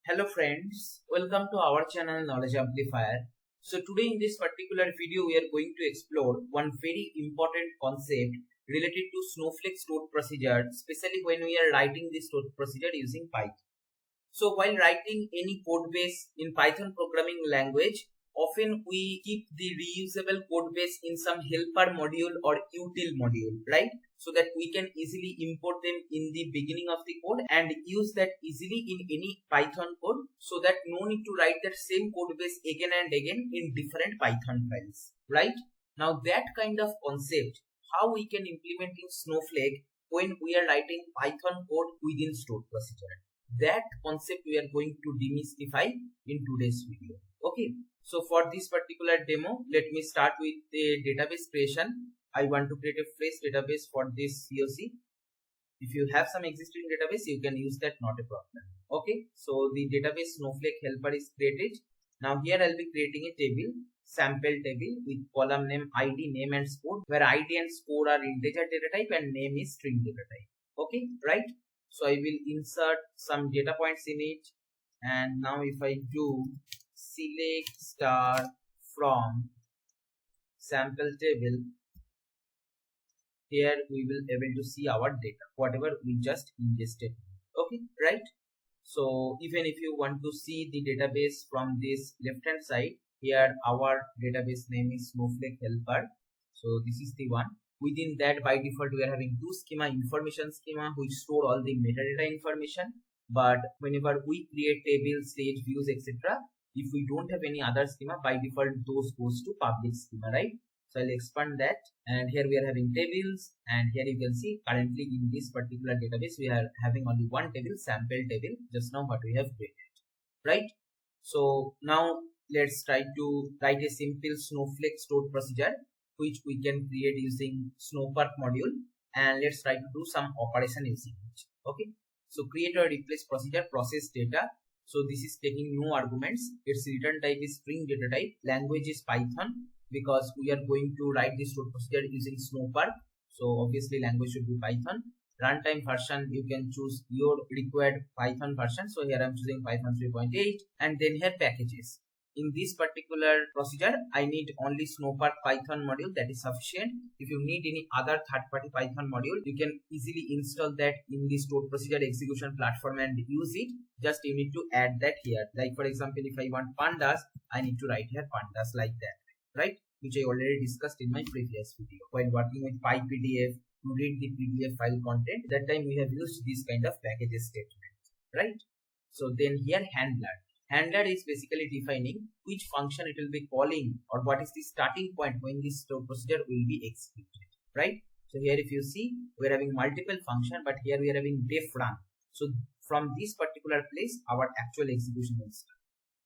Hello friends, welcome to our channel Knowledge Amplifier. So today in this particular video we are going to explore one very important concept related to Snowflake stored procedure, especially when we are writing this stored procedure using Python. So while writing any code base in Python programming language, often we keep the reusable code base in some helper module or util module, right? So that we can easily import them in the beginning of the code and use that easily in any Python code, so that no need to write that same code base again and again in different Python files, right? Now that kind of concept, how we can implement in Snowflake when we are writing Python code within stored procedure. That concept we are going to demystify in today's video. Okay, so for this particular demo, let me start with the database creation. I want to create a fresh database for this POC. If you have some existing database, you can use that, not a problem. Okay, so the database Snowflake helper is created. Now here I'll be creating a table, sample table with column name, ID, name and score, where ID and score are integer data type and name is string data type. Okay, right? So I will insert some data points in it, and now if I do select star from sample table, here we will able to see our data, whatever we just ingested. Okay, right? So even if you want to see the database from this left hand side, here our database name is Snowflake helper. So this is the one. Within that, by default, we are having two schema, information schema, which store all the metadata information. But whenever we create tables, stage views, etc., if we don't have any other schema, by default, those goes to public schema, right? So I'll expand that, and here we are having tables, and here you can see currently in this particular database we are having only one table, sample table, just now what we have created, right? So now let's try to write a simple Snowflake stored procedure which we can create using snowpark module, and let's try to do some operation using it. Okay, so create or replace procedure, process data. So this is taking no arguments, its return type is string data type, language is Python because we are going to write this stored procedure using snowpark, so obviously language should be Python. Runtime version, you can choose your required Python version, so here I'm choosing Python 3.8, and then here packages. In this particular procedure, I need only snowpark Python module, that is sufficient. If you need any other third-party Python module, you can easily install that in the stored procedure execution platform and use it. Just you need to add that here. Like for example, if I want pandas, I need to write here pandas like that, right? Which I already discussed in my previous video. While working with PyPDF to read the PDF file content, that time we have used this kind of packages statement, right? So then here handler. Handler is basically defining which function it will be calling or what is the starting point when this stored procedure will be executed, right? So here if you see, we are having multiple function, but here we are having def run. So from this particular place, our actual execution will start.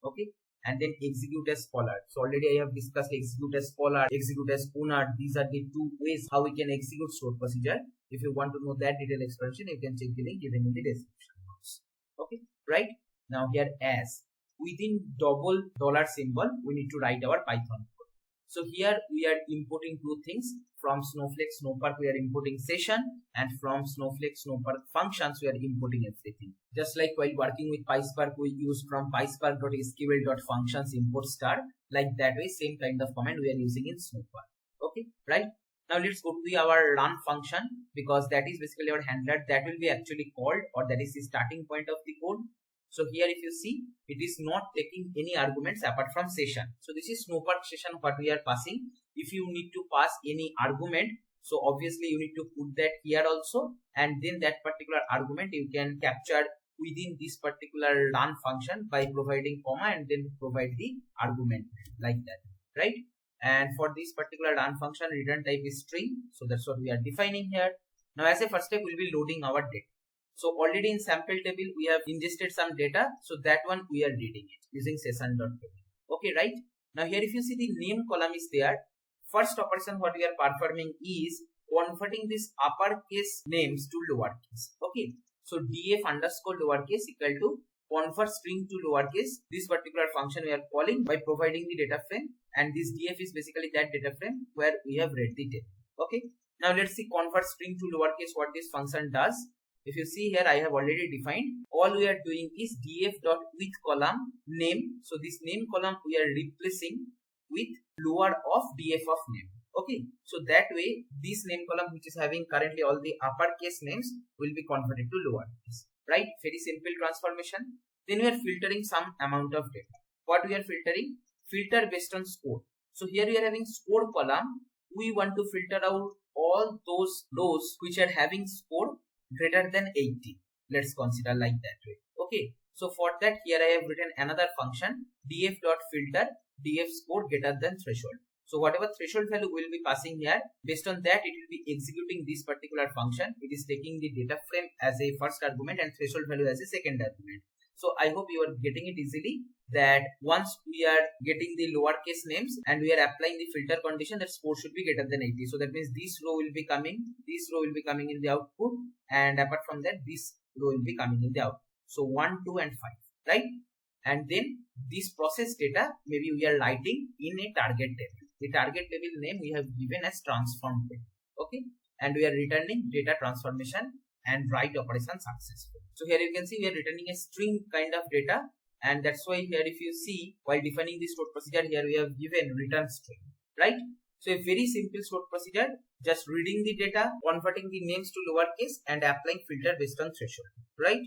Okay, and then execute as scholar. So already I have discussed execute as scholar, execute as owner. These are the two ways how we can execute stored procedure. If you want to know that detailed explanation, you can check the link given in the description box. Okay, right? Now here as. Within double dollar symbol, we need to write our Python code. So here we are importing two things. From Snowflake Snowpark, we are importing session, and from Snowflake Snowpark functions, we are importing everything. Just like while working with PySpark, we use from pyspark.sql.functions import star. Like that way, same kind of command we are using in Snowpark. Okay, right? Now let's go to our run function, because that is basically our handler that will be actually called, or that is the starting point of the code. So here if you see, it is not taking any arguments apart from session. So this is snowpark session what we are passing. If you need to pass any argument, so obviously you need to put that here also, and then that particular argument you can capture within this particular run function by providing comma and then provide the argument like that, right? And for this particular run function, return type is string, so that's what we are defining here. Now as a first step, we'll be loading our data. So already in sample table, we have ingested some data. So that one we are reading it using session.table. Okay, right? Now here if you see the name column is there. First operation what we are performing is converting this uppercase names to lowercase. Okay. So df underscore lowercase equal to convert string to lowercase. This particular function we are calling by providing the data frame. And this df is basically that data frame where we have read the table. Okay. Now let's see convert string to lowercase what this function does. If you see here, I have already defined. All we are doing is df.with column name. So this name column we are replacing with lower of df of name. Okay, so that way this name column which is having currently all the uppercase names will be converted to lowercase. Right? Very simple transformation. Then we are filtering some amount of data. What we are filtering? Filter based on score. So here we are having score column. We want to filter out all those rows which are having score greater than 80. Let's consider like that way. Okay. So for that, here I have written another function df.filter df score greater than threshold. So whatever threshold value will be passing here, based on that it will be executing this particular function. It is taking the data frame as a first argument and threshold value as a second argument. So I hope you are getting it easily that once we are getting the lowercase names and we are applying the filter condition, that score should be greater than 80. So that means this row will be coming, this row will be coming in the output, and apart from that this row will be coming in the output. So 1, 2 and 5, right? And then this process data maybe we are writing in a target table. The target table name we have given as transform table. Okay, and we are returning data transformation and write operation successful. So here you can see we are returning a string kind of data, and that's why here if you see while defining the stored procedure, here we have given return string, right? So a very simple stored procedure, just reading the data, converting the names to lowercase and applying filter based on threshold, right?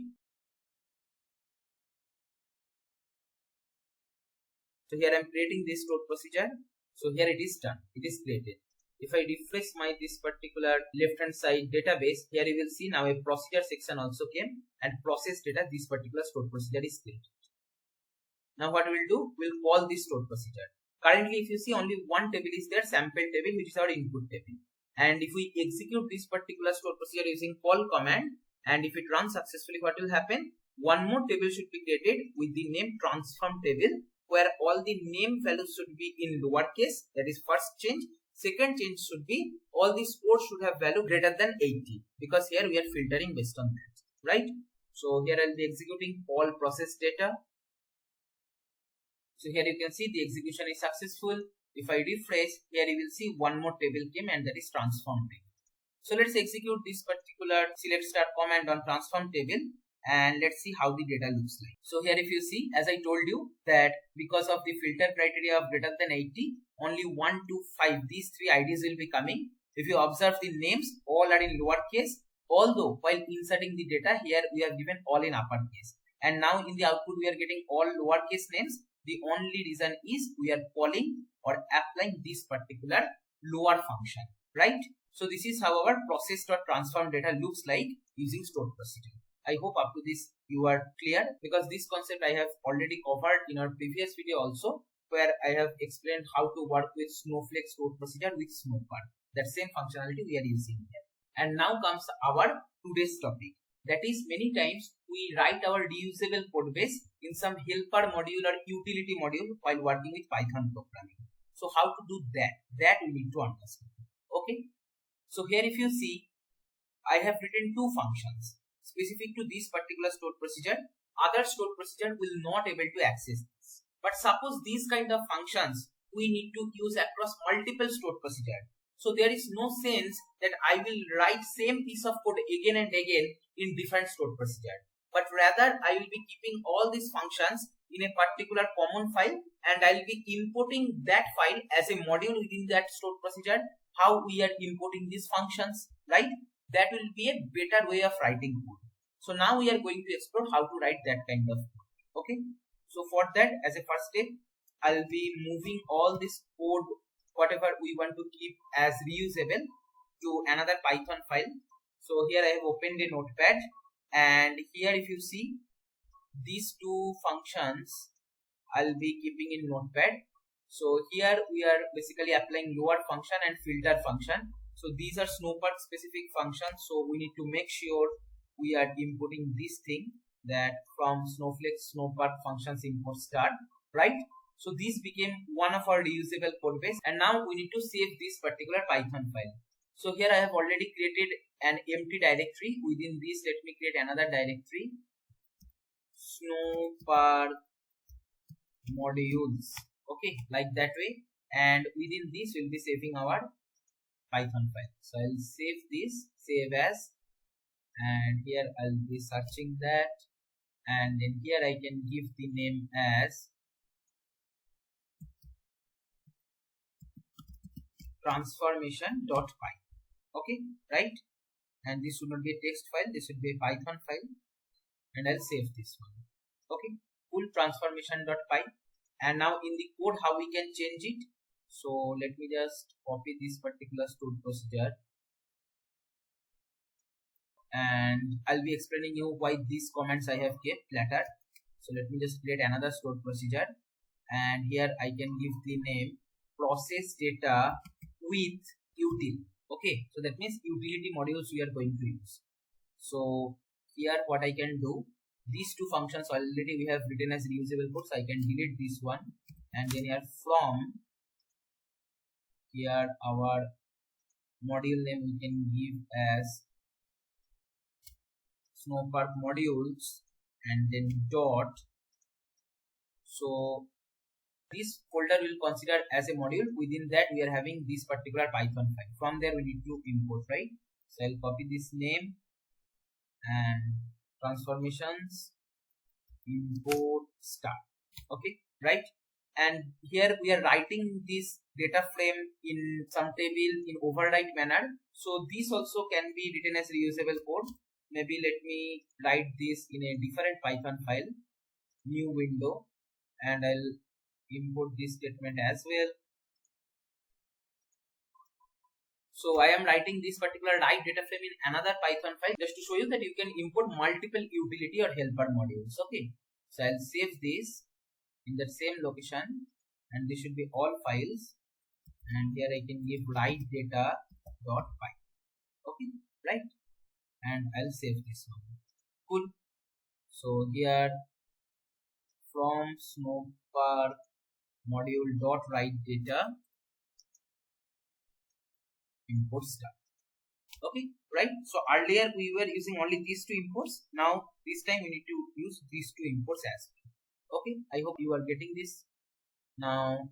So here I am creating this stored procedure. So here it is done, it is created. If I refresh my this particular left hand side database, here you will see now a procedure section also came, and process data, this particular stored procedure is created. Now what we will do, we will call this stored procedure. Currently if you see only one table is there, sample table, which is our input table. And if we execute this particular stored procedure using call command, and if it runs successfully, what will happen? One more table should be created with the name transform table, where all the name values should be in lowercase. That is first change. Second change should be all the scores should have value greater than 80, because here we are filtering based on that, right? So here I'll be executing all process data. So here you can see the execution is successful. If I refresh, here you will see one more table came, and that is transform table. So let's execute this particular select star command on transform table, and let's see how the data looks like. So here if you see, as I told you that because of the filter criteria of greater than 80, only 1, 2, 5, these three IDs will be coming. If you observe the names, all are in lowercase, although while inserting the data here we have given all in uppercase, and now in the output we are getting all lowercase names. The only reason is we are calling or applying this particular lower function, right? So this is how our process.transform data looks like using stored procedure. I hope up to this you are clear, because this concept I have already covered in our previous video also, where I have explained how to work with Snowflake stored procedure with snowpark. That same functionality we are using here. And now comes our today's topic. That is, many times we write our reusable code base in some helper module or utility module while working with Python programming. So how to do that? That we need to understand. Okay. So here if you see, I have written two functions specific to this particular stored procedure. Other stored procedure will not able to access this. But suppose these kind of functions we need to use across multiple stored procedure. So there is no sense that I will write same piece of code again and again in different stored procedure. But rather I will be keeping all these functions in a particular common file, and I will be importing that file as a module within that stored procedure. How we are importing these functions, right? That will be a better way of writing code. So now we are going to explore how to write that kind of code. Okay. So for that, as a first step, I'll be moving all this code, whatever we want to keep as reusable, to another Python file. So here I have opened a notepad, and here if you see, these two functions I'll be keeping in notepad. So here we are basically applying lower function and filter function. So these are snowpark specific functions. So we need to make sure we are inputting this thing, that from Snowflake snowpark functions import start, right? So this became one of our reusable code base, and now we need to save this particular Python file. So here I have already created an empty directory. Within this, let me create another directory, snowpark modules. Okay, like that way, and within this we'll be saving our Python file. So I'll save this, save as and here I'll be searching that, and then here I can give the name as transformation.py. Okay, right? And this should not be a text file, this should be a Python file, and I'll save this one. Okay, full transformation.py. And now in the code, how we can change it? So let me just copy this particular stored procedure, and I'll be explaining you why these comments I have kept later. So let me just create another stored procedure, and here I can give the name process data with util. Okay, so that means utility modules we are going to use. So here what I can do, these two functions already we have written as reusable code, so I can delete this one, and then here from here our module name we can give as snowpark modules, and then dot. So this folder will consider as a module. Within that we are having this particular Python file. From there we need to import, right? So I'll copy this name and transformations import start. Okay, right? And here we are writing this data frame in some table in override manner. So this also can be written as reusable code. Maybe let me write this in a different Python file, new window, and I'll import this statement as well. So I am writing this particular write data frame in another Python file just to show you that you can import multiple utility or helper modules. Okay, so I'll save this in that same location, and this should be all files, and here I can give write data.py. Okay, right? And I'll save this one. Cool. So here from snowpark module dot write data import start. Okay, right? So earlier we were using only these two imports. Now this time we need to use these two imports as well. Okay, I hope you are getting this. Now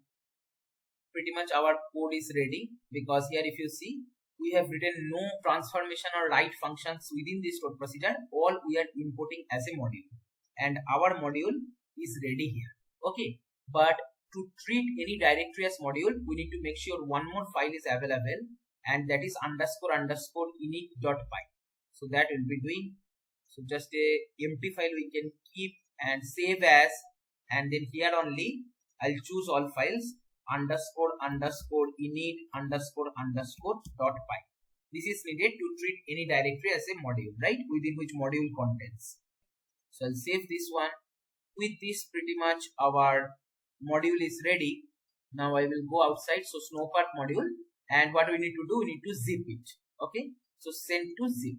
pretty much our code is ready, because here if you see, we have written no transformation or write functions within this stored procedure. All we are importing as a module, and our module is ready here. Okay, but to treat any directory as module, we need to make sure one more file is available, and that is __init.py. So that will be doing. So just a empty file we can keep and save as, and then here only I'll choose all files __init__.py. This is needed to treat any directory as a module, right? Within which module contents. So I'll save this one. With this, pretty much our module is ready. Now I will go outside. So snowpark module, and what we need to do, we need to zip it. Okay, so send to zip.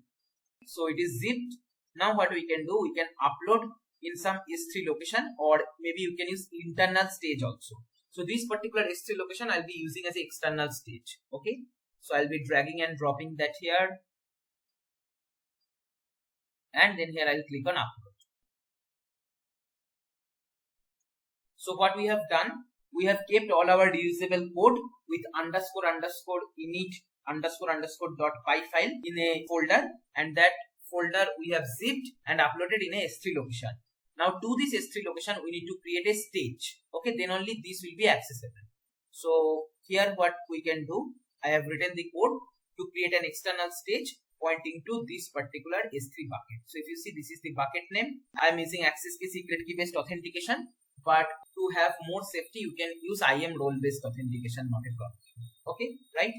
So it is zipped. Now what we can do, we can upload in some S3 location, or maybe you can use internal stage also. So this particular S3 location I'll be using as an external stage. Okay, so I'll be dragging and dropping that here, and then here I'll click on upload. So what we have done, we have kept all our reusable code with __init__.py file in a folder, and that folder we have zipped and uploaded in a S3 location. Now to this S3 location we need to create a stage. Okay, then only this will be accessible. So here what we can do, I have written the code to create an external stage pointing to this particular S3 bucket. So if you see, this is the bucket name. I am using access key secret key based authentication, but to have more safety you can use IAM role based authentication, not a problem. Okay, right?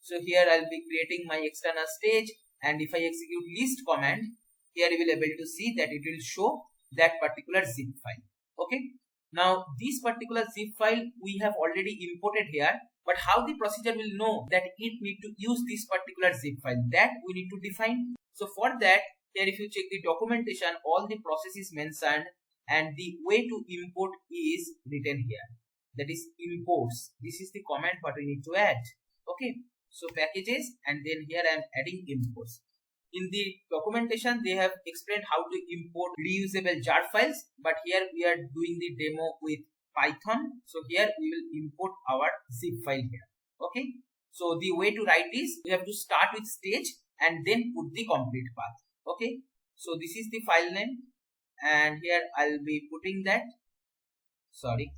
So here I'll be creating my external stage, and if I execute list command, here you will be able to see that it will show that particular zip file. Okay, now this particular zip file we have already imported here, but how the procedure will know that it need to use this particular zip file, that we need to define. So for that, here if you check the documentation, all the process is mentioned, and the way to import is written here, that is imports. This is the command what we need to add. Okay, so packages, and then here I am adding imports. In the documentation they have explained how to import reusable jar files, but here we are doing the demo with Python. So here we will import our zip file here. Okay, so the way to write is, we have to start with stage and then put the complete path. Okay, so this is the file name, and here I'll be putting that. Sorry,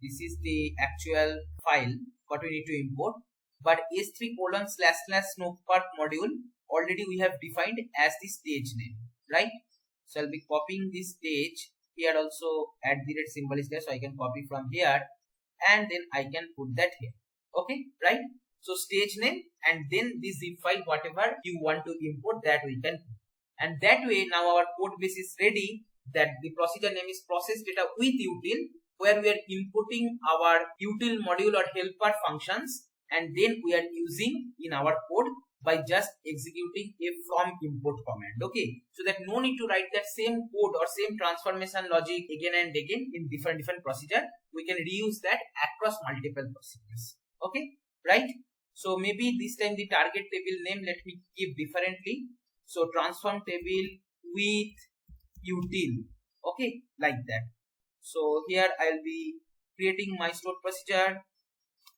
this is the actual file what we need to import. But s3://snowpark module already we have defined as the stage name, right? So I'll be copying this stage. Here also @ symbol is there, so I can copy from here and then I can put that here. Okay, right? So stage name and then the zip file, whatever you want to import, that we can put. And that way now our code base is ready. That the procedure name is process data with util, where we are inputting our util module or helper functions, and then we are using in our code by just executing a from import command. Okay, so that no need to write that same code or same transformation logic again and again in different procedure. We can reuse that across multiple procedures. Okay, right? So maybe this time the target table name let me keep differently. So transform table with util. Okay, like that. So here I'll be creating my stored procedure,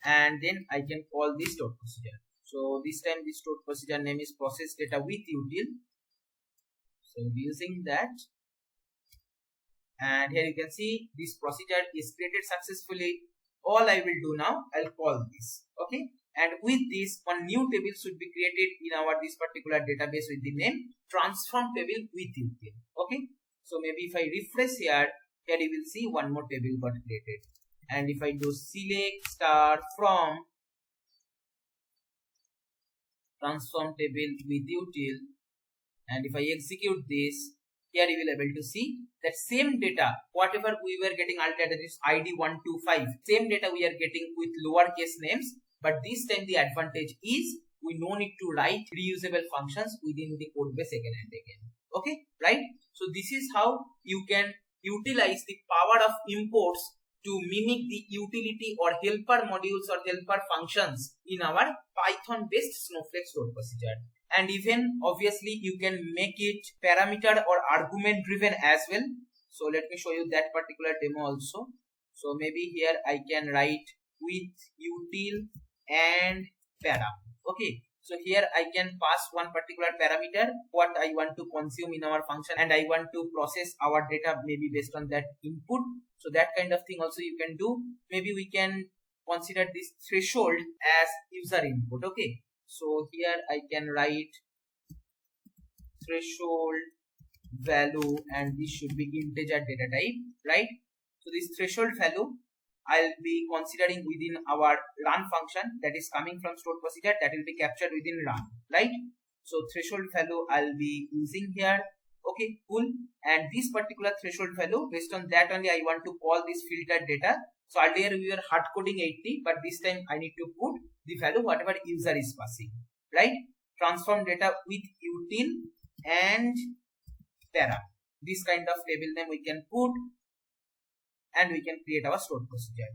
and then I can call this stored procedure. So this time the stored procedure name is process data with util. So using that, and here you can see this procedure is created successfully. All I will do now, I'll call this. Okay, and with this one new table should be created in our this particular database with the name transform table with util. Okay, so maybe if I refresh here you will see one more table got created. And if I do select star from transform table with util, and if I execute this, here you will able to see that same data, whatever we were getting earlier, that is ID 125, same data we are getting with lowercase names. But this time the advantage is we no need to write reusable functions within the code base again and again. Okay, right? So this is how you can utilize the power of imports to mimic the utility or helper modules or helper functions in our Python based Snowflake stored procedure. And even obviously you can make it parameter or argument driven as well. So let me show you that particular demo also. So maybe here I can write with util and para. Okay, so here I can pass one particular parameter what I want to consume in our function, and I want to process our data maybe based on that input. So that kind of thing also you can do. Maybe we can consider this threshold as user input. Okay, so here I can write threshold value, and this should be integer data type, right? So this threshold value I'll be considering within our run function that is coming from stored procedure, that will be captured within run, right? So threshold value I'll be using here. Okay, cool. And this particular threshold value, based on that only I want to call this filtered data. So earlier we were hard coding 80, but this time I need to put the value whatever user is passing, right? Transform data with util and para. This kind of table name we can put, and we can create our stored procedure.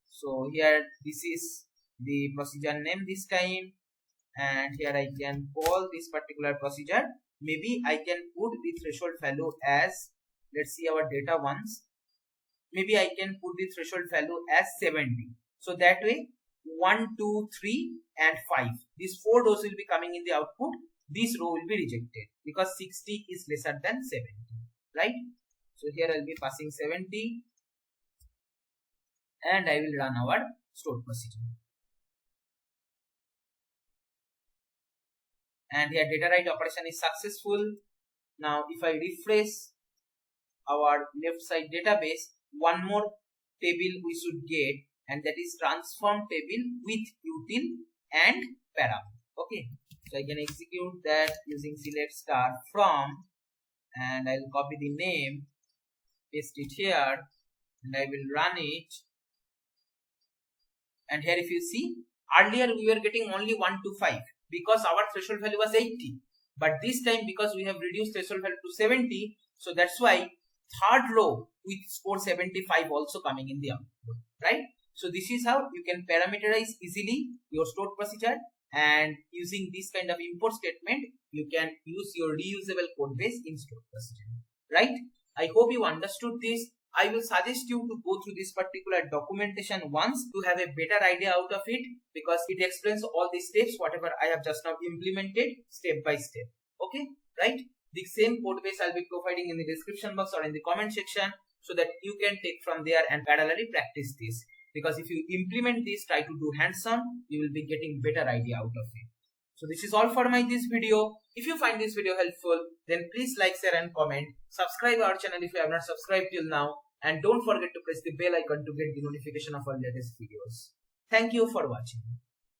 So here this is the procedure name this time, and here I can call this particular procedure. Maybe I can put the threshold value as, let's see our data once. Maybe I can put the threshold value as 70. So that way 1, 2, 3 and 5. These 4 rows will be coming in the output. This row will be rejected because 60 is lesser than 70, right? So here I'll be passing 70, and I will run our stored procedure. And here data write operation is successful. Now if I refresh our left side database, one more table we should get, and that is transform table with util and para. Okay, so I can execute that using select star from, and I'll copy the name, paste it here, and I will run it. And here if you see, earlier we were getting only 1 to 5 because our threshold value was 80, but this time because we have reduced threshold value to 70, so that's why third row with score 75 also coming in the output, right? So this is how you can parameterize easily your stored procedure, and using this kind of import statement you can use your reusable code base in stored procedure, right? I hope you understood this. I will suggest you to go through this particular documentation once to have a better idea out of it, because it explains all the steps whatever I have just now implemented step by step. Okay, right? The same code base I'll be providing in the description box or in the comment section, so that you can take from there and parallelly practice this. Because if you implement this, try to do hands-on, you will be getting better idea out of it. So this is all for this video. If you find this video helpful, then please like, share and comment. Subscribe our channel if you have not subscribed till now. And don't forget to press the bell icon to get the notification of our latest videos. Thank you for watching.